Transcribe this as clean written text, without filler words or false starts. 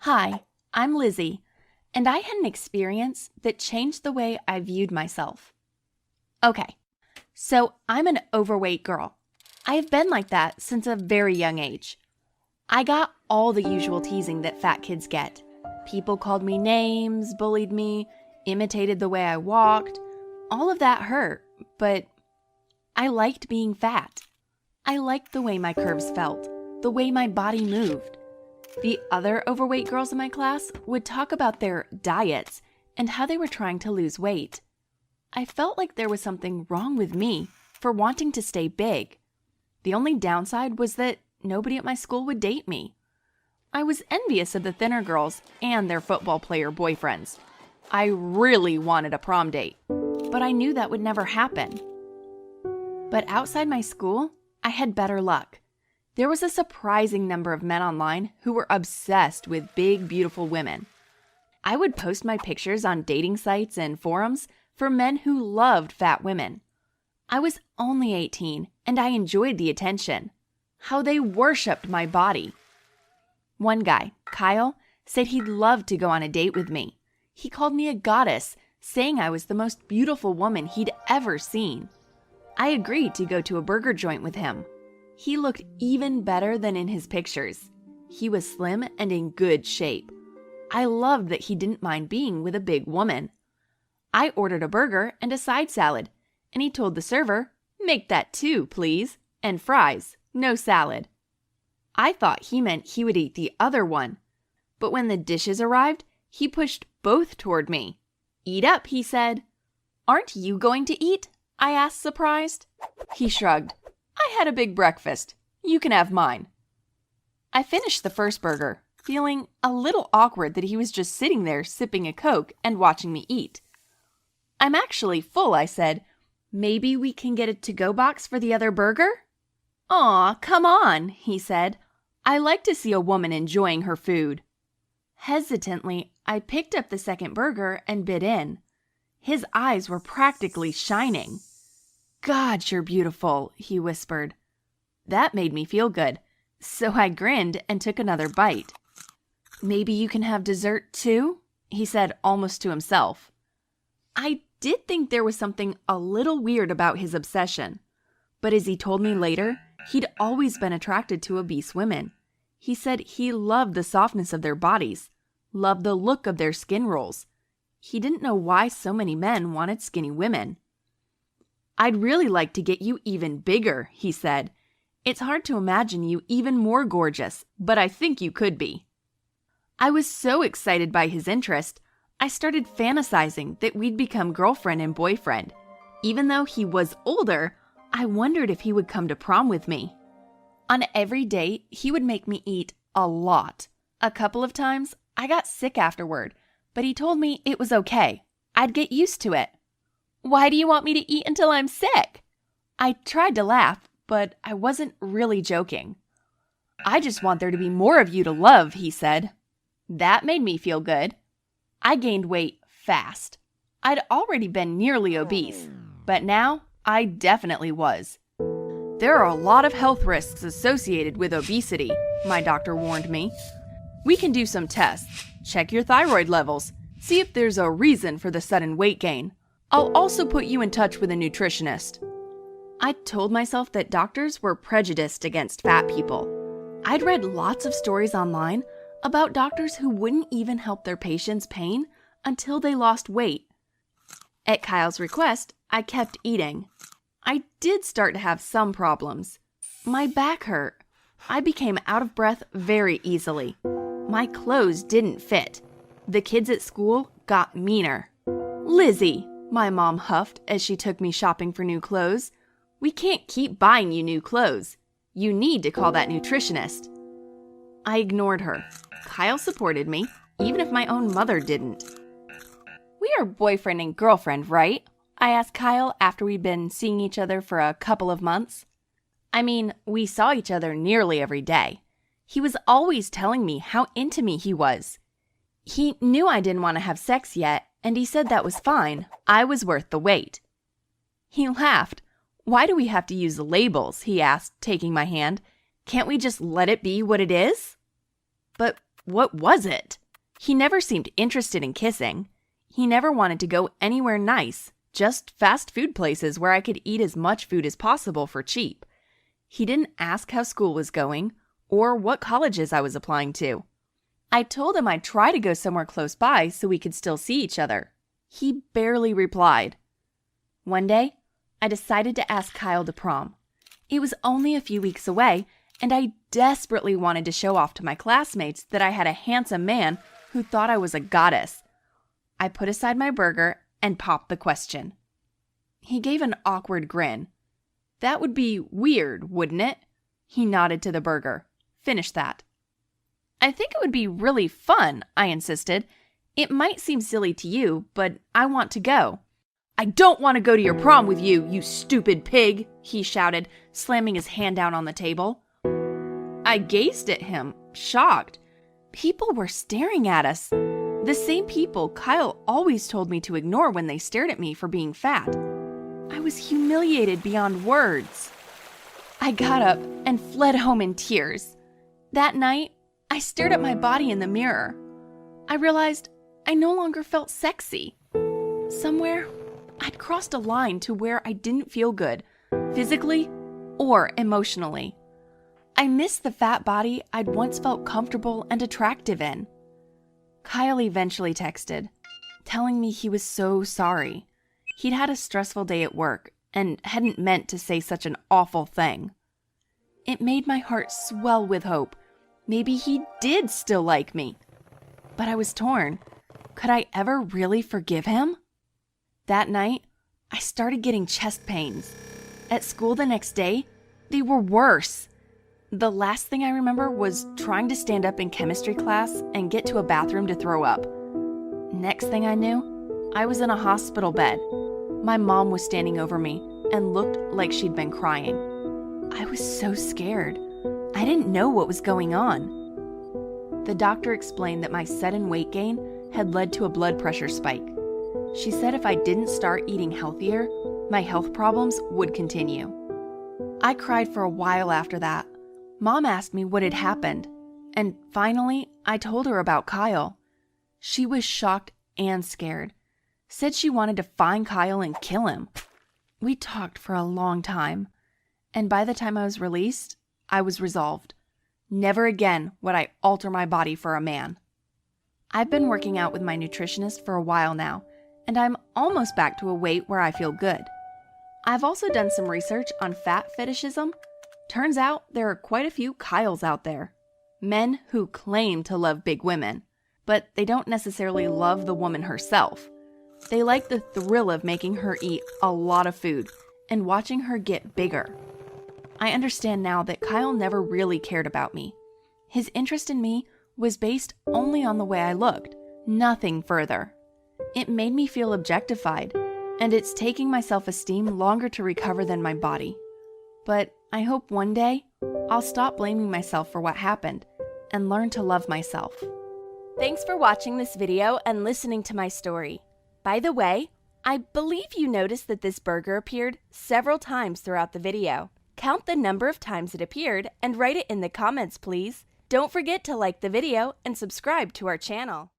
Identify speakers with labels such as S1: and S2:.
S1: Hi, I'm Lizzie, and I had an experience that changed the way I viewed myself. Okay, so I'm an overweight girl. I have been like that since a very young age. I got all the usual teasing that fat kids get. People called me names, bullied me, imitated the way I walked. All of that hurt, but I liked being fat. I liked the way my curves felt, the way my body moved. The other overweight girls in my class would talk about their diets and how they were trying to lose weight. I felt like there was something wrong with me for wanting to stay big. The only downside was that nobody at my school would date me. I was envious of the thinner girls and their football player boyfriends. I really wanted a prom date, but I knew that would never happen. But outside my school, I had better luck. There was a surprising number of men online who were obsessed with big, beautiful women. I would post my pictures on dating sites and forums for men who loved fat women. I was only 18, and I enjoyed the attention. How they worshipped my body. One guy, Kyle, said he'd love to go on a date with me. He called me a goddess, saying I was the most beautiful woman he'd ever seen. I agreed to go to a burger joint with him. He looked even better than in his pictures. He was slim and in good shape. I loved that he didn't mind being with a big woman. I ordered a burger and a side salad, and he told the server, "Make that 2, please, and fries, no salad." I thought he meant he would eat the other one, but when the dishes arrived, he pushed both toward me. "Eat up," he said. "Aren't you going to eat?" I asked, surprised. He shrugged. "I had a big breakfast. You can have mine." I finished the first burger, feeling a little awkward that he was just sitting there sipping a Coke and watching me eat. "I'm actually full," I said. "Maybe we can get a to-go box for the other burger?" "Aw, come on," he said. "I like to see a woman enjoying her food." Hesitantly, I picked up the second burger and bit in. His eyes were practically shining. "God, you're beautiful," he whispered. That made me feel good, so I grinned and took another bite. "Maybe you can have dessert too?" he said almost to himself. I did think there was something a little weird about his obsession, but as he told me later, he'd always been attracted to obese women. He said he loved the softness of their bodies, loved the look of their skin rolls. He didn't know why so many men wanted skinny women. "I'd really like to get you even bigger," he said. "It's hard to imagine you even more gorgeous, but I think you could be." I was so excited by his interest, I started fantasizing that we'd become girlfriend and boyfriend. Even though he was older, I wondered if he would come to prom with me. On every date, he would make me eat a lot. A couple of times, I got sick afterward, but he told me it was okay. I'd get used to it. "Why do you want me to eat until I'm sick?" I tried to laugh, but I wasn't really joking. "I just want there to be more of you to love," he said. That made me feel good. I gained weight fast. I'd already been nearly obese, but now I definitely was. "There are a lot of health risks associated with obesity," my doctor warned me. "We can do some tests, check your thyroid levels, see if there's a reason for the sudden weight gain. I'll also put you in touch with a nutritionist." I told myself that doctors were prejudiced against fat people. I'd read lots of stories online about doctors who wouldn't even help their patients' pain until they lost weight. At Kyle's request, I kept eating. I did start to have some problems. My back hurt. I became out of breath very easily. My clothes didn't fit. The kids at school got meaner. "Lizzie," my mom huffed as she took me shopping for new clothes, "we can't keep buying you new clothes. You need to call that nutritionist." I ignored her. Kyle supported me, even if my own mother didn't. "We are boyfriend and girlfriend, right?" I asked Kyle after we'd been seeing each other for a couple of months. I mean, we saw each other nearly every day. He was always telling me how into me he was. He knew I didn't want to have sex yet, and he said that was fine. I was worth the wait. He laughed. "Why do we have to use labels?" he asked, taking my hand. "Can't we just let it be what it is?" But What was it? He never seemed interested in kissing. He never wanted to go anywhere nice, just fast food places where I could eat as much food as possible for cheap. He didn't ask how school was going or what colleges I was applying to. I told him I'd try to go somewhere close by so we could still see each other. He barely replied. One day, I decided to ask Kyle to prom. It was only a few weeks away, and I desperately wanted to show off to my classmates that I had a handsome man who thought I was a goddess. I put aside my burger and popped the question. He gave an awkward grin. That would be weird, wouldn't it? He nodded to the burger. Finish that. I think it would be really fun, I insisted. It might seem silly to you, but I want to go. I don't want to go to your prom with you, you stupid pig, he shouted, slamming his hand down on the table. I gazed at him, shocked. People were staring at us. The same people Kyle always told me to ignore when they stared at me for being fat. I was humiliated beyond words. I got up and fled home in tears. That night, I stared at my body in the mirror. I realized I no longer felt sexy. Somewhere, I'd crossed a line to where I didn't feel good, physically or emotionally. I missed the fat body I'd once felt comfortable and attractive in. Kyle eventually texted, telling me he was so sorry. He'd had a stressful day at work and hadn't meant to say such an awful thing. It made my heart swell with hope. Maybe he did still like me. But I was torn. Could I ever really forgive him? That night, I started getting chest pains. At school the next day, they were worse. The last thing I remember was trying to stand up in chemistry class and get to a bathroom to throw up. Next thing I knew, I was in a hospital bed. My mom was standing over me and looked like she'd been crying. I was so scared. I didn't know what was going on. The doctor explained that my sudden weight gain had led to a blood pressure spike. She said if I didn't start eating healthier, my health problems would continue. I cried for a while after that. Mom asked me what had happened, and finally, I told her about Kyle. She was shocked and scared. Said she wanted to find Kyle and kill him. We talked for a long time, and by the time I was released, I was resolved. Never again would I alter my body for a man. I've been working out with my nutritionist for a while now, and I'm almost back to a weight where I feel good. I've also done some research on fat fetishism. Turns out there are quite a few Kyles out there. Men who claim to love big women, but they don't necessarily love the woman herself. They like the thrill of making her eat a lot of food and watching her get bigger. I understand now that Kyle never really cared about me. His interest in me was based only on the way I looked, nothing further. It made me feel objectified, and it's taking my self-esteem longer to recover than my body. But I hope one day I'll stop blaming myself for what happened and learn to love myself. Thanks for watching this video and listening to my story. By the way, I believe you noticed that this burger appeared several times throughout the video. Count the number of times it appeared and write it in the comments, please. Don't forget to like the video and subscribe to our channel.